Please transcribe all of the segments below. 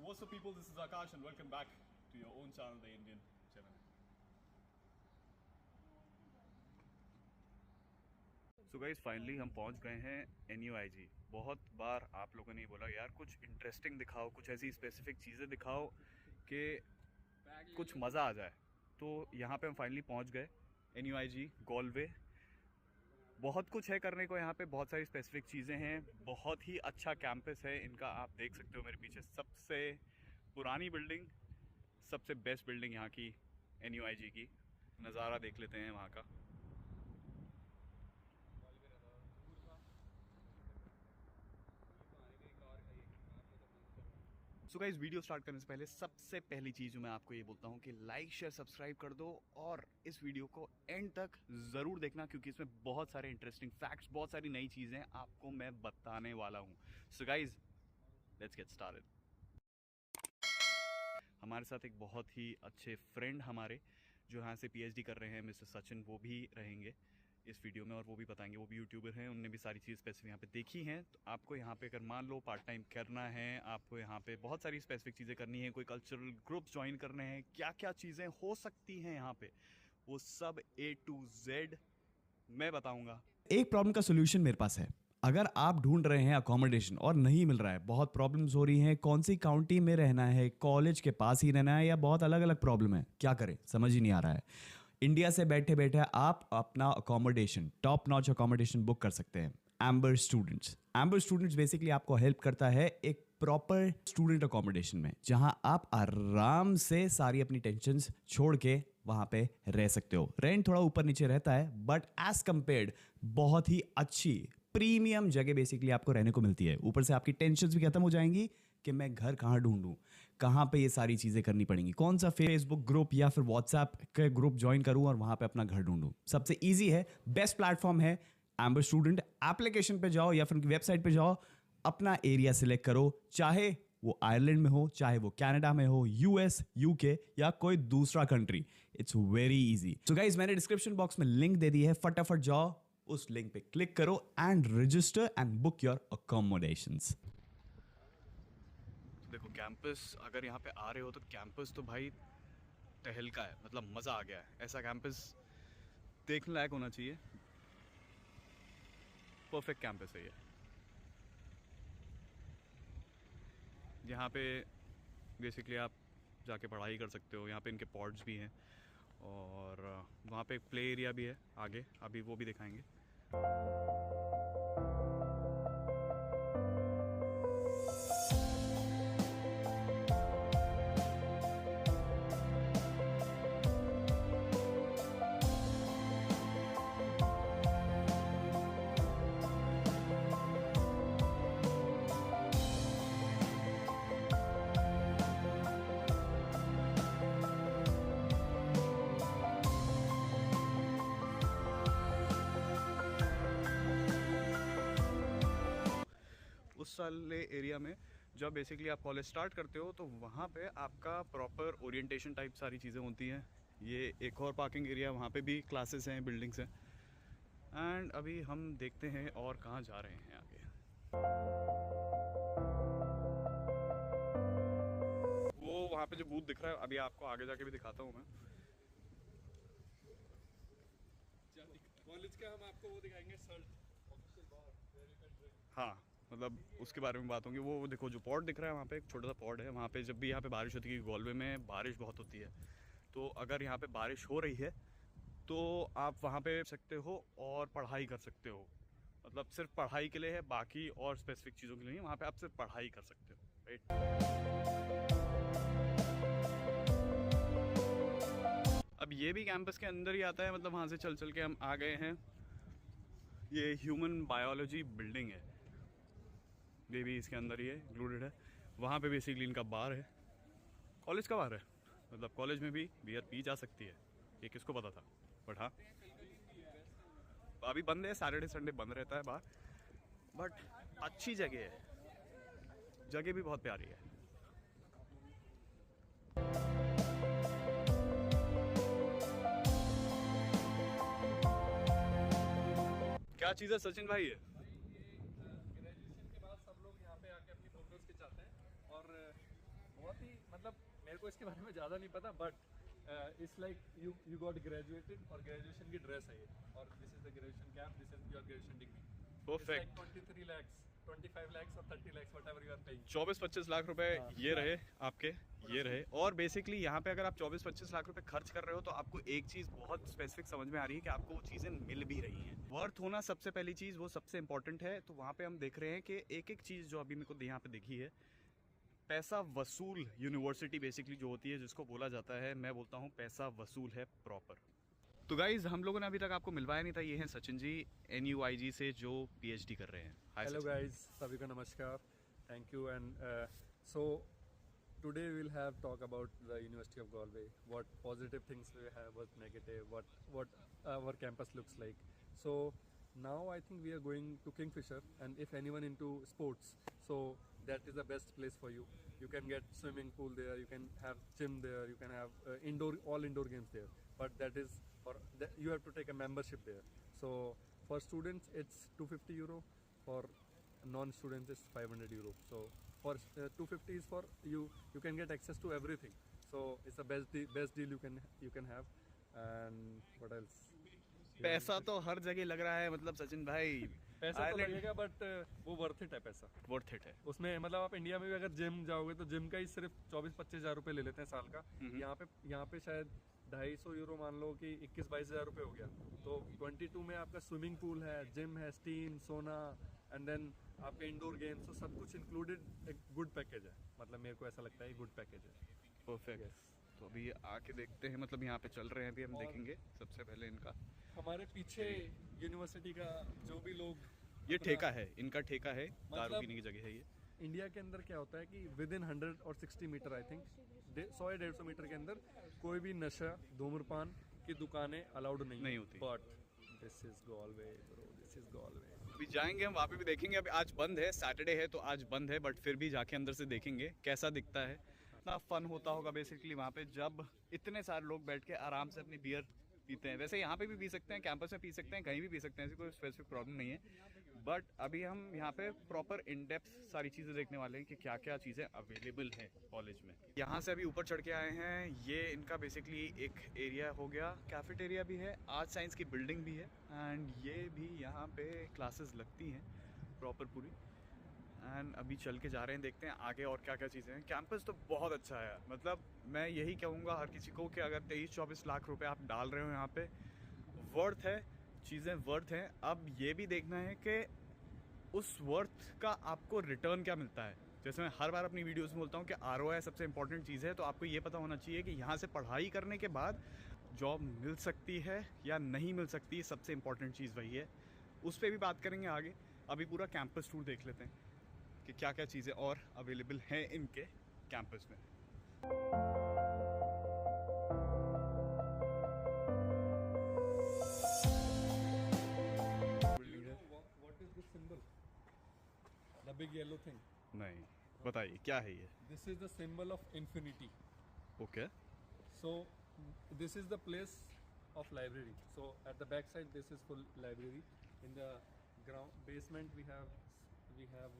what's up people, this is Akash and welcome back to your own channel, The Indian Channel. So guys, finally हम पहुंच गए हैं NUIG। बहुत बार आप लोगों ने बोला यार कुछ इंटरेस्टिंग दिखाओ, कुछ ऐसी स्पेसिफिक चीज़ें दिखाओ कि कुछ मज़ा आ जाए। तो यहाँ पे हम फाइनली पहुंच गए NUIG गॉलवे। बहुत कुछ है करने को यहाँ पे, बहुत सारी स्पेसिफिक चीज़ें हैं, बहुत ही अच्छा कैंपस है इनका। आप देख सकते हो मेरे पीछे सबसे पुरानी बिल्डिंग, सबसे बेस्ट बिल्डिंग यहाँ की NUIG की। नज़ारा देख लेते हैं वहाँ का। सो गाइस, वीडियो स्टार्ट करने से पहले सबसे पहली चीज़ मैं आपको ये बोलता हूँ कि लाइक शेयर सब्सक्राइब कर दो और इस वीडियो को एंड तक ज़रूर देखना, क्योंकि इसमें बहुत सारे इंटरेस्टिंग फैक्ट्स, बहुत सारी नई चीज़ें आपको मैं बताने वाला हूँ। So guys, let's get started. हमारे साथ एक बहुत ही अच्छे फ्रेंड हमारे जो यहाँ से PhD कर रहे हैं, मिस्टर सचिन, वो भी रहेंगे इस वीडियो में और वो भी बताएंगे। वो भी यूट्यूबर हैं, उनने भी सारी चीज़ स्पेसिफिक यहाँ पे देखी हैं। तो आपको यहाँ पे अगर मान लो पार्ट टाइम करना है, आपको यहाँ पे बहुत सारी स्पेसिफिक चीज़ें करनी है, कोई कल्चरल ग्रुप्स ज्वाइन करने हैं, क्या क्या चीज़ें हो सकती हैं यहाँ पे, वो सब A to Z मैं बताऊँगा। एक प्रॉब्लम का सोल्यूशन मेरे पास है। अगर आप ढूंढ रहे हैं अकोमोडेशन और नहीं मिल रहा है, बहुत प्रॉब्लम्स हो रही हैं, कौन सी काउंटी में रहना है, कॉलेज के पास ही रहना है या बहुत अलग अलग प्रॉब्लम है, क्या करें समझ ही नहीं आ रहा है। इंडिया से बैठे बैठे आप अपना accommodation, top notch accommodation book कर सकते हैं। Amber students, amber students basically आपको हेल्प करता है एक प्रॉपर स्टूडेंट अकोमोडेशन में, जहां आप आराम से सारी अपनी टेंशन्स छोड़ के वहां पे रह सकते हो। रेंट थोड़ा ऊपर नीचे रहता है, बट एज कंपेयर्ड बहुत ही अच्छी प्रीमियम जगह बेसिकली आपको रहने को मिलती है। ऊपर से आपकी टेंशन्स भी खत्म हो जाएंगी कि मैं घर कहाँ ढूंढूं, कहाँ पे ये सारी चीज़ें करनी पड़ेंगी, कौन सा फेसबुक ग्रुप या फिर व्हाट्सएप के ग्रुप ज्वाइन करूं और वहाँ पे अपना घर ढूंढूं। सबसे ईजी है, बेस्ट प्लेटफॉर्म है एम्बर स्टूडेंट। एप्लीकेशन पे जाओ या फिर उनकी वेबसाइट पे जाओ, अपना एरिया सिलेक्ट करो, चाहे वो आयरलैंड में हो, चाहे वो कनाडा में हो, US, UK या कोई दूसरा country. It's very easy. So guys, मैंने डिस्क्रिप्शन बॉक्स में लिंक दे दी है, फटाफट जाओ उस लिंक पे क्लिक करो and register and book your accommodations. देखो कैंपस, अगर यहाँ पे आ रहे हो तो कैंपस तो भाई तहलका है, मतलब मज़ा आ गया है। ऐसा कैंपस देखने लायक होना चाहिए। परफेक्ट कैंपस है ये। यहाँ पे बेसिकली आप जाके पढ़ाई कर सकते हो। यहाँ पे इनके पॉड्स भी हैं और वहाँ पे एक प्ले एरिया भी है आगे, अभी वो भी दिखाएंगे। उस वाले एरिया में जब बेसिकली आप कॉलेज स्टार्ट करते हो तो वहाँ पे आपका प्रॉपर ओरिएंटेशन टाइप सारी चीज़ें होती हैं। ये एक और पार्किंग एरिया, वहाँ पे भी क्लासेस हैं, बिल्डिंग्स हैं। एंड अभी हम देखते हैं और कहाँ जा रहे हैं आगे। वो वहाँ पे जो बूथ दिख रहा है, अभी आपको आगे जाके भी दिखाता हूँ मैं। कॉलेज का हम आपको वो दिखाएंगे, हाँ, मतलब उसके बारे में बात होंगी। वो देखो जो पॉड दिख रहा है, वहाँ पे एक छोटा सा पॉड है। वहाँ पे जब भी यहाँ पे बारिश होती है, गॉलवे में बारिश बहुत होती है, तो अगर यहाँ पे बारिश हो रही है तो आप वहाँ पे सकते हो और पढ़ाई कर सकते हो। मतलब सिर्फ पढ़ाई के लिए है, बाकी और स्पेसिफिक चीज़ों के लिए नहीं। वहाँ पे आप सिर्फ पढ़ाई कर सकते हो, राइट। अब ये भी कैंपस के अंदर ही आता है, मतलब वहाँ से चल चल के हम आ गए हैं। ये ह्यूमन बायोलॉजी बिल्डिंग है, ये भी इसके अंदर ही है, इंक्लूडेड है। वहाँ पे बेसिकली इनका बार है, कॉलेज का बार है। मतलब कॉलेज में भी बियर पी जा सकती है, ये किसको पता था। बट हाँ, अभी बंद है, सैटरडे संडे बंद रहता है बार। बट अच्छी जगह है, जगह भी बहुत प्यारी है। क्या चीज़ है सचिन भाई है? ग्रेजुएशन के बाद सब लोग यहाँ पे आके अपनी फोटोज खिंचाते हैं और बहुत ही मतलब मेरे को इसके बारे में ज़्यादा नहीं पता, but it's like you got graduated और ग्रेजुएशन की ड्रेस है ये, और this is the graduation cap, this is your graduation degree. Perfect. 23 lakhs, 25 lakhs और 30 lakhs whatever you are paying। 24-25 lakh रुपए हाँ। ये रहे आपके, ये रहे। और बेसिकली यहाँ पे अगर आप 24-25 लाख रुपए खर्च कर रहे हो तो आपको एक चीज़ बहुत स्पेसिफिक समझ में आ रही है कि आपको वो चीज़ें मिल भी रही हैं। वर्थ होना सबसे पहली चीज़, वो सबसे इंपॉर्टेंट है। तो वहाँ पे हम देख रहे हैं कि एक एक चीज़ जो अभी मेरे को यहाँ पे दिखी है, पैसा वसूल यूनिवर्सिटी बेसिकली जो होती है, जिसको बोला जाता है, मैं बोलता हूँ पैसा वसूल है प्रॉपर। तो गाइज हम लोगों ने अभी तक आपको मिलवाया नहीं था, ये हैं सचिन जी NUIG से जो PhD कर रहे हैं। Hi hello Sachin. गाइस, सभी को नमस्कार, thank you. And so today we will have talk about the University of Galway, what positive things we have, what negative, what our campus looks like. So now I think we are going to Kingfisher, and if anyone into sports, so that is the best place for you. You can get swimming pool there, you can have gym there, you can have all indoor games there, but that is you have to take a membership there. So for students it's 250 euro, for non-students it's 500 euro. So for 250 is for you can get access to everything. So it's the best deal you can have. And what else? पैसा तो हर जगह लग रहा है, मतलब सचिन भाई पैसा तो लगेगा, बट वो वर्थ इट है पैसा। वर्थ इट है। उसमें मतलब आप इंडिया में भी अगर जिम जाओगे तो जिम का ही सिर्फ 24-25 हज़ार रुपये ले लेते हैं साल का। यहाँ पे शायद 250 यूरो मान लो कि 21-22 हज़ार रुपये हो गया। तो 22 में आपका स्विमिंग पूल है, जिम है, स्टीम, सोना, एंड देन आपके इंडोर गेम्स, तो सब कुछ इंक्लूडेड एक गुड पैकेज है। मतलब मेरे को ऐसा लगता है गुड पैकेज है। परफेक्ट। तो अभी आके देखते हैं, मतलब यहाँ पे चल रहे हैं अभी, हम देखेंगे सबसे पहले इनका। हमारे पीछे यूनिवर्सिटी का जो भी लोग, ये ठेका है, इनका ठेका है, दारू मतलब पीने की जगह है ये। इंडिया के अंदर क्या होता है कि विद इन 100 और 60 मीटर, आई थिंक 100-150 मीटर के अंदर कोई भी नशा, धूम्रपान की दुकानें अलाउड नहीं होती। But this is Galway bro, this is Galway. अभी जाएंगे हम वहाँ पे भी देखेंगे। अभी आज बंद है, सैटरडे है तो आज बंद है, बट फिर भी जाके अंदर से देखेंगे कैसा दिखता है। इतना फन होता होगा बेसिकली वहाँ पे जब इतने सारे लोग बैठ के आराम से अपनी बियर पीते हैं। वैसे यहाँ पे भी पी सकते हैं, कैंपस में पी सकते हैं, कहीं भी पी सकते हैं, ऐसी कोई स्पेसिफिक प्रॉब्लम नहीं है। बट अभी हम यहाँ पे प्रॉपर इन डेप्थ सारी चीज़ें देखने वाले हैं कि क्या क्या चीज़ें अवेलेबल हैं कॉलेज में। यहाँ से अभी ऊपर चढ़ के आए हैं। ये इनका बेसिकली एक एरिया हो गया, कैफेटेरिया भी है, आर्ट साइंस की बिल्डिंग भी है, एंड ये भी यहाँ पे क्लासेस लगती हैं प्रॉपर पूरी। एंड अभी चल के जा रहे हैं, देखते हैं आगे और क्या क्या चीज़ें हैं। कैंपस तो बहुत अच्छा है, मतलब मैं यही कहूँगा हर किसी को कि अगर 23-24 लाख रुपए आप डाल रहे हो यहाँ पे, वर्थ है, चीज़ें वर्थ हैं। अब ये भी देखना है कि उस वर्थ का आपको रिटर्न क्या मिलता है। जैसे मैं हर बार अपनी वीडियोस में बोलता हूँ कि ROI सबसे इंपॉर्टेंट चीज़ है, तो आपको ये पता होना चाहिए कि यहाँ से पढ़ाई करने के बाद जॉब मिल सकती है या नहीं मिल सकती, सबसे इंपॉर्टेंट चीज़ वही है। उस पर भी बात करेंगे आगे। अभी पूरा कैंपस टूर देख लेते हैं कि क्या क्या चीज़ें और अवेलेबल हैं इनके कैंपस में। What is this symbol? The big yellow thing. नहीं, बताइए क्या है ये? This is the symbol of infinity. Okay. So this is the place of library. So at the back side this is full library. In the ground basement we have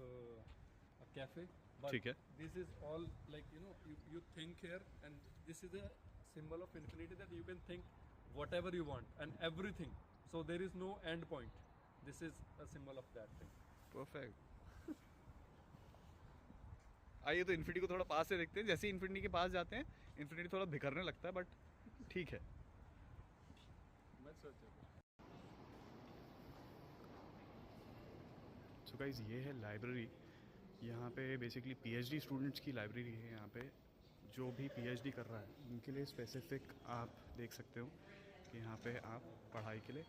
a cafe. But ठीक है। this is all like you think here, and this is a symbol of infinity that you can think whatever you want and everything. So there is no end point. This is a symbol of that thing. Perfect. आइए तो infinity को थोड़ा पास से देखते हैं। जैसे ही infinity के पास जाते हैं, इन्फिनिटी थोड़ा बिखरने लगता है, बट ठीक है। सो गाइस, ये है लाइब्रेरी। यहाँ पे बेसिकली PhD स्टूडेंट्स की लाइब्रेरी है। यहाँ पे जो भी PhD कर रहा है उनके लिए स्पेसिफिक आप देख सकते हो कि यहाँ पे आप पढ़ाई के लिए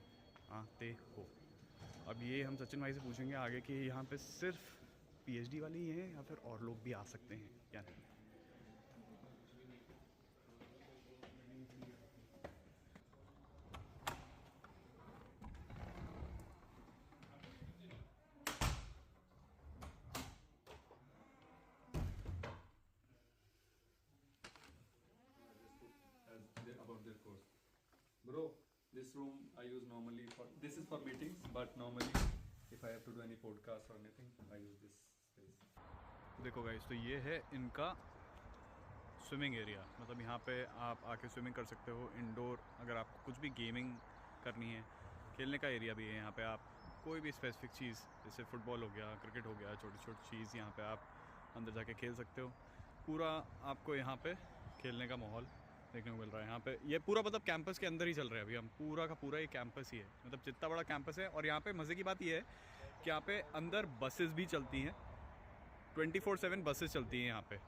आते हो। अब ये हम सचिन भाई से पूछेंगे आगे कि यहाँ पे सिर्फ PhD वाले ही हैं या फिर और लोग भी आ सकते हैं या नहीं। About their course. Bro, this room I use normally this is for meetings, but normally if I have to do any podcast or anything, I use this space. देखो गाइस, तो ये है इनका स्विमिंग एरिया, मतलब यहाँ पे आप आके स्विमिंग कर सकते हो। इंडोर अगर आपको कुछ भी गेमिंग करनी है, खेलने का एरिया भी है यहाँ पे। आप कोई भी स्पेसिफिक चीज़ जैसे फुटबॉल हो गया, क्रिकेट हो गया, छोटी छोटी चीज़ यहाँ पे आप अंदर जाके खेल सकते हो। पूरा आपको यहाँ पे खेलने का माहौल देखने को मिल रहा है। यहाँ पे ये पूरा मतलब कैंपस के अंदर ही चल रहा है अभी हम, पूरा का पूरा ये कैंपस ही है, मतलब जितना बड़ा कैंपस है। और यहाँ पे मज़े की बात ये है कि यहाँ पे अंदर बसेस भी चलती हैं, 24/7 बसेस चलती हैं यहाँ पे।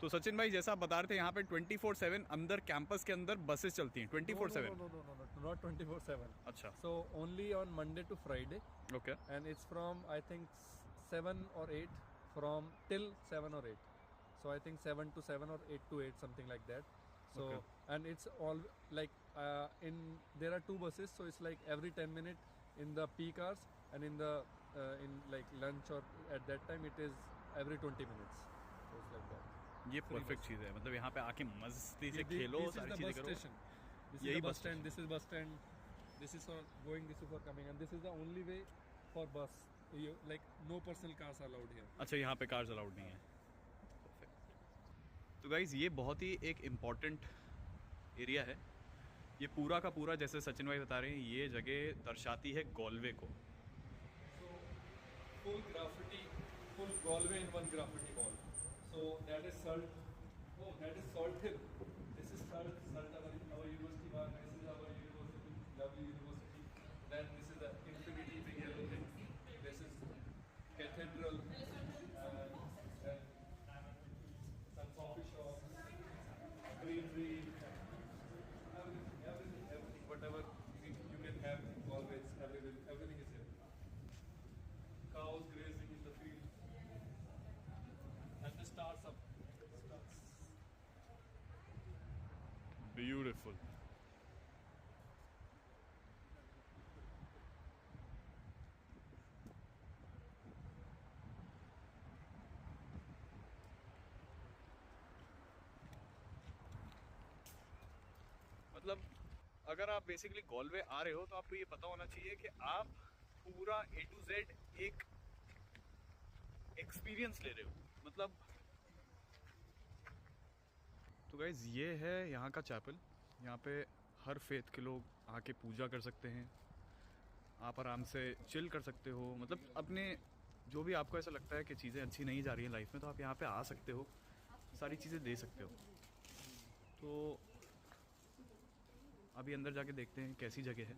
तो सचिन भाई जैसा आप बता रहे थे, यहाँ पे 24/7 अंदर कैंपस के अंदर बसेस चलती हैं 24/7। No, not 24/7. अच्छा, So only on Monday to Friday, okay, and it's from I think 7 or 8, from till 7 or 8. So I think 7 to 7 or 8 to 8, something like that. So Okay. and it's all like there are two buses, so it's like every 10 minutes in the peak hours, and in the in like lunch or at that time it is every 20 minutes. So it's like that. ये Free perfect bus. चीज़ है, मतलब यहाँ पे आके मस्ती से Thi- thi- Khelo, this is सारी the चीज़ें bus करो। station. This यही is the bus bus stand. This is bus stand. This is for going. This is for coming, and this is the only way for bus. You, like no personal cars are allowed here. अच्छा, यहाँ पे cars allowed नहीं है। तो guys ये बहुत ही एक important area है। ये पूरा का पूरा, जैसे सचिन भाई बता रहे हैं, ये जगह दर्शाती है गॉलवे को। So full graffiti, full Galway in one graffiti wall. So that is Salt. Oh, that is Salt Hill. This is Salt. Salt our university one. This is our university, lovely university. Then this is the Infinity big yellow thing. This is Cathedral. Then some coffee shops, greenery, everything, whatever you can have in Galway, everything is here. Cows grazing in the field, and the stars up. Stars. Beautiful. मतलब अगर आप basically Galway आ रहे हो तो आपको ये पता होना चाहिए कि आप पूरा A to Z एक एक्सपीरियंस ले रहे हो। मतलब तो गाइज ये है यहाँ का चैपल। यहाँ पे हर फेथ के लोग आके पूजा कर सकते हैं, आप आराम से चिल कर सकते हो। मतलब अपने जो भी आपको ऐसा लगता है कि चीज़ें अच्छी नहीं जा रही हैं लाइफ में, तो आप यहाँ पे आ सकते हो, सारी चीज़ें दे सकते हो। तो अभी अंदर जाके देखते हैं कैसी जगह है।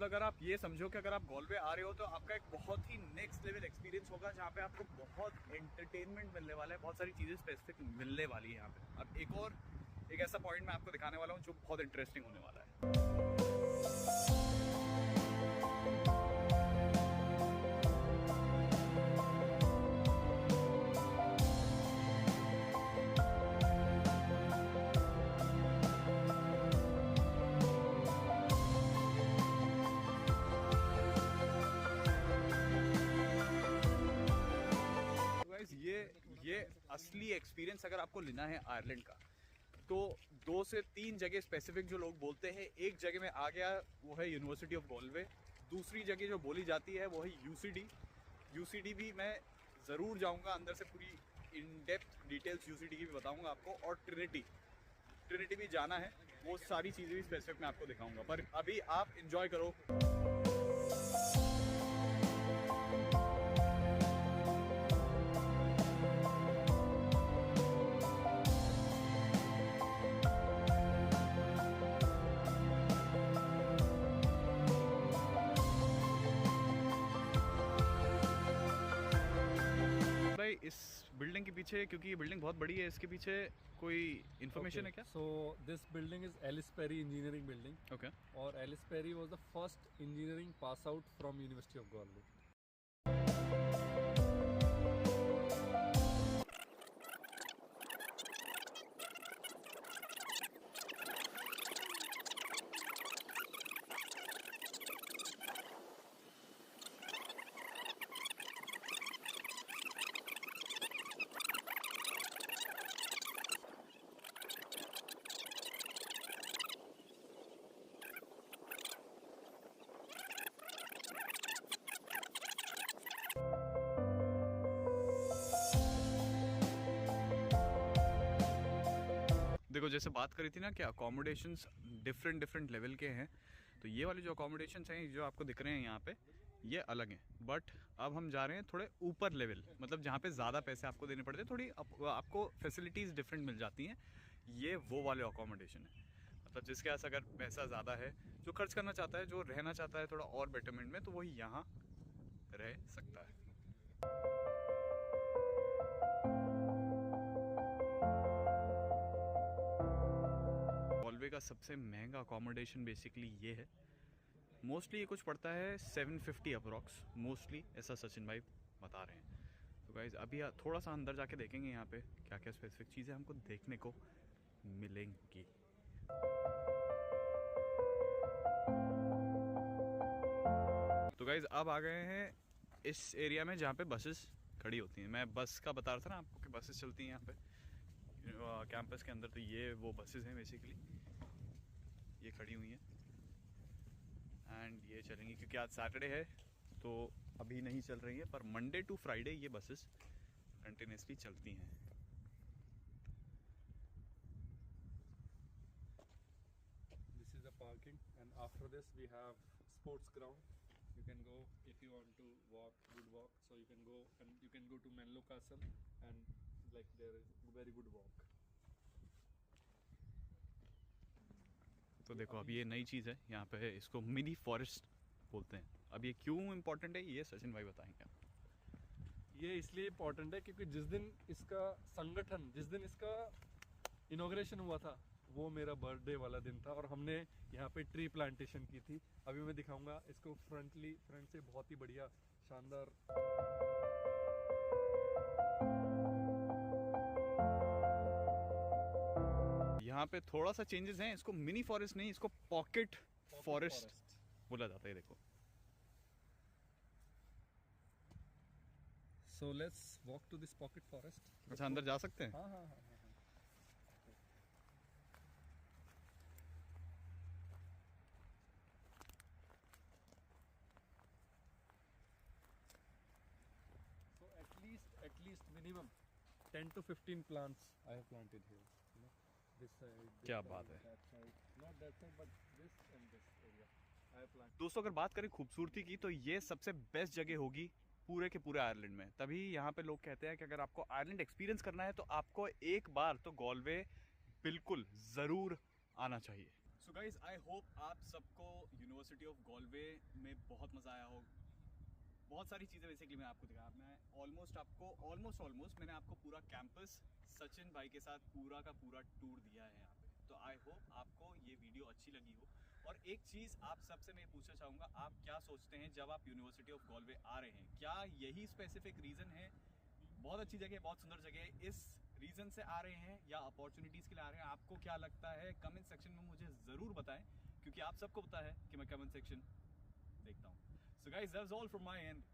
अगर आप ये समझो कि अगर आप गॉलवे आ रहे हो तो आपका एक बहुत ही नेक्स्ट लेवल एक्सपीरियंस होगा, जहाँ पे आपको बहुत एंटरटेनमेंट मिलने वाला है, बहुत सारी चीज़ें स्पेसिफिक मिलने वाली है यहाँ पे। अब एक ऐसा पॉइंट मैं आपको दिखाने वाला हूँ जो बहुत इंटरेस्टिंग होने वाला है। ये असली एक्सपीरियंस अगर आपको लेना है आयरलैंड का, तो 2 से 3 जगह स्पेसिफिक जो लोग बोलते हैं। एक जगह में आ गया वो है यूनिवर्सिटी ऑफ गॉलवे, दूसरी जगह जो बोली जाती है वो है यूसीडी भी मैं ज़रूर जाऊंगा, अंदर से पूरी इन डेप्थ डिटेल्स यूसीडी की भी बताऊंगा आपको। और ट्रिनिटी भी जाना है, वो सारी चीज़ें भी स्पेसिफिक मैं आपको दिखाऊंगा। पर अभी आप इंजॉय करो। इस बिल्डिंग के पीछे, क्योंकि ये बिल्डिंग बहुत बड़ी है, इसके पीछे कोई इन्फॉर्मेशन है क्या? So this building is Alice Perry Engineering Building. Okay, Or Alice Perry was the first engineering pass out from University of Galway. जैसे बात करी थी ना कि अकोमोडेशंस डिफरेंट लेवल के हैं, तो ये वाले जो अकोमोडेशंस हैं जो आपको दिख रहे हैं यहाँ पे, ये अलग हैं। बट अब हम जा रहे हैं थोड़े ऊपर लेवल, मतलब जहाँ पे ज़्यादा पैसे आपको देने पड़ते हैं, थोड़ी आपको फैसिलिटीज़ डिफरेंट मिल जाती हैं। ये वो वाले अकोमोडेशन है, मतलब जिसके पास अगर पैसा ज़्यादा है, जो खर्च करना चाहता है, जो रहना चाहता है थोड़ा और बेटरमेंट में, तो वही यहाँ रह सकता है। गॉलवे का सबसे महंगा अकोमोडेशन बेसिकली ये है। मोस्टली ये कुछ पड़ता है 750 अप्रॉक्स, मोस्टली ऐसा सचिन भाई बता रहे हैं। तो गाइज अभी थोड़ा सा अंदर जाके देखेंगे यहाँ पे क्या क्या स्पेसिफिक चीज़ें हमको देखने को मिलेंगी। तो गाइज अब आ गए हैं इस एरिया में जहाँ पे बसेस खड़ी होती हैं। मैं बस का बता रहा था ना आपको कि बसेस चलती हैं यहाँ पे कैंपस के अंदर, तो ये वो बसेस हैं बेसिकली, ये खड़ी हुई हैं एंड ये चलेंगी क्योंकि आज सैटरडे है तो अभी नहीं चल रही है, पर मंडे टू फ्राइडे ये बसेस कंटिन्यूसली चलती हैं। This is the parking, and after this we have sports ground. You can go if you want to walk, good walk. So you can go and you can go to Menlo Castle, and like there is very good walk. तो देखो अब ये नई चीज़ है यहाँ पे, इसको mini forest बोलते हैं। अब ये क्यों इम्पोर्टेंट है ये सचिन भाई बताएंगे। ये इसलिए इम्पोर्टेंट है क्योंकि जिस दिन इसका संगठन, जिस दिन इसका इनॉग्रेशन हुआ था, वो मेरा बर्थडे वाला दिन था और हमने यहाँ पे ट्री प्लांटेशन की थी। अभी मैं दिखाऊंगा इसको फ्रंट से, बहुत ही बढ़िया शानदार। यहाँ पे थोड़ा सा चेंजेस हैं, इसको मिनी फॉरेस्ट नहीं, इसको पॉकेट फॉरेस्ट बोला जाता है। देखो so let's walk to this pocket forest. अच्छा अंदर जा सकते हैं? हाँ हाँ हाँ। So at least minimum 10 to 15 plants I have planted here. You know, this side. क्या side, बात है। That side, not that side, but this and this area. I have planted. दोस्तों अगर बात करें खूबसूरती की, तो ये सबसे बेस्ट जगह होगी पूरे के पूरे आयरलैंड में। तभी यहाँ पे लोग कहते हैं कि अगर आपको आयरलैंड एक्सपीरियंस करना है तो आपको एक बार तो गॉलवे बिल्कुल ज़रूर आना चाहिए। सो गाइज आई होप आप सबको यूनिवर्सिटी ऑफ गॉलवे में बहुत मज़ा आया हो। बहुत सारी चीज़ें बेसिकली मैं आपको दिखाया, मैं ऑलमोस्ट मैंने आपको पूरा कैंपस सचिन भाई के साथ पूरा का पूरा टूर दिया है यहाँ पे। तो आई होप आपको ये वीडियो अच्छी लगी हो। और एक चीज़ आप सबसे मैं पूछना चाहूँगा, आप क्या सोचते हैं जब आप यूनिवर्सिटी ऑफ गॉलवे आ रहे हैं? क्या यही स्पेसिफिक रीज़न है? बहुत अच्छी जगह, बहुत सुंदर जगह है, इस रीज़न से आ रहे हैं या अपॉर्चुनिटीज़ के लिए आ रहे हैं? आपको क्या लगता है कमेंट सेक्शन में मुझे ज़रूर बताएं, क्योंकि आप सबको पता है कि मैं कमेंट सेक्शन देखता हूँ। So guys, that's all from my end.